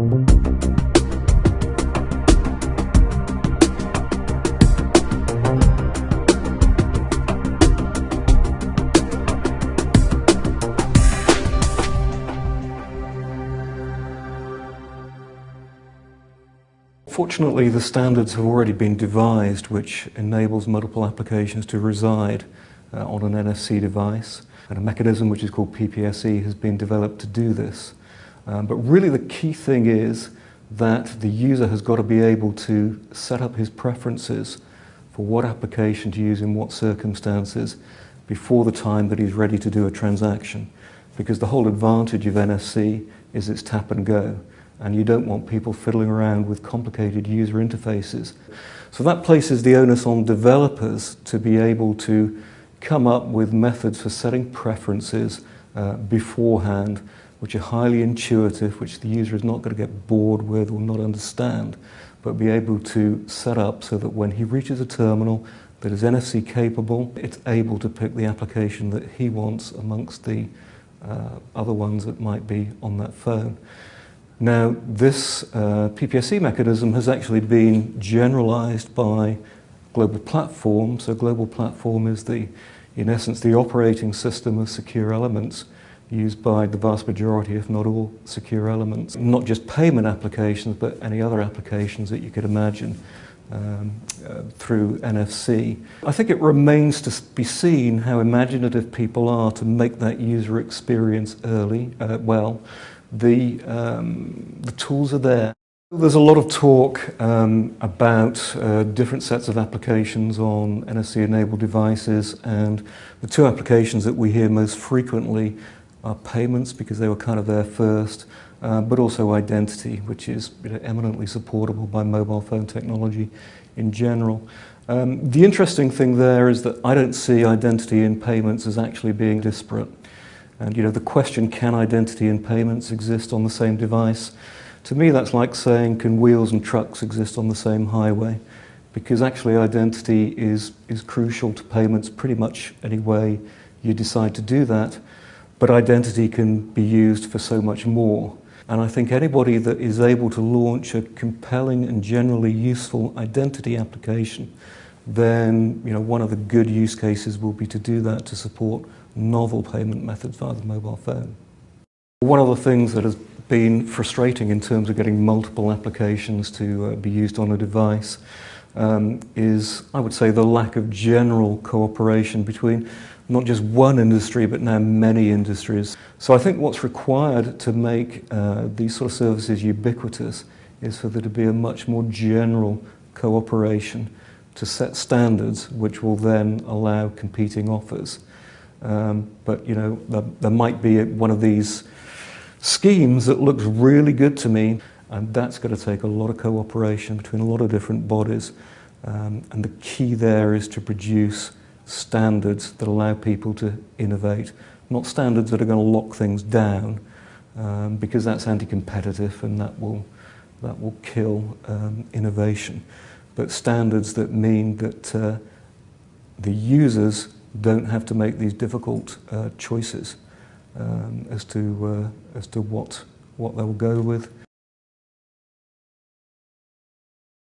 Fortunately, the standards have already been devised which enables multiple applications to reside on an NFC device, and a mechanism which is called PPIC has been developed to do this. But really the key thing is that the user has got to be able to set up his preferences for what application to use in what circumstances before the time that he's ready to do a transaction. Because the whole advantage of NFC is it's tap and go, and you don't want people fiddling around with complicated user interfaces. So that places the onus on developers to be able to come up with methods for setting preferences beforehand, which are highly intuitive, which the user is not going to get bored with or not understand, but be able to set up so that when he reaches a terminal that is NFC capable, it's able to pick the application that he wants amongst the other ones that might be on that phone. Now, this PPIC mechanism has actually been generalized by Global Platform. So Global Platform is in essence, the operating system of secure elements used by the vast majority, if not all, secure elements. Not just payment applications, but any other applications that you could imagine through NFC. I think it remains to be seen how imaginative people are to make that user experience well. The tools are there. There's a lot of talk about different sets of applications on NFC-enabled devices, and the two applications that we hear most frequently are payments, because they were kind of there first, but also identity, which is eminently supportable by mobile phone technology in general. The interesting thing there is that I don't see identity and payments as actually being disparate. And the question, can identity and payments exist on the same device? To me, that's like saying, can wheels and trucks exist on the same highway? Because actually identity is crucial to payments pretty much any way you decide to do that, but identity can be used for so much more. And I think anybody that is able to launch a compelling and generally useful identity application, then one of the good use cases will be to do that to support novel payment methods via the mobile phone. One of the things that has been frustrating in terms of getting multiple applications to be used on a device is, I would say, the lack of general cooperation between not just one industry, but now many industries. So I think what's required to make these sort of services ubiquitous is for there to be a much more general cooperation to set standards which will then allow competing offers. But there might be one of these schemes that looks really good to me, and that's going to take a lot of cooperation between a lot of different bodies. And the key there is to produce standards that allow people to innovate, not standards that are going to lock things down, because that's anti-competitive and that will kill innovation. But standards that mean that the users don't have to make these difficult choices as to what they'll go with.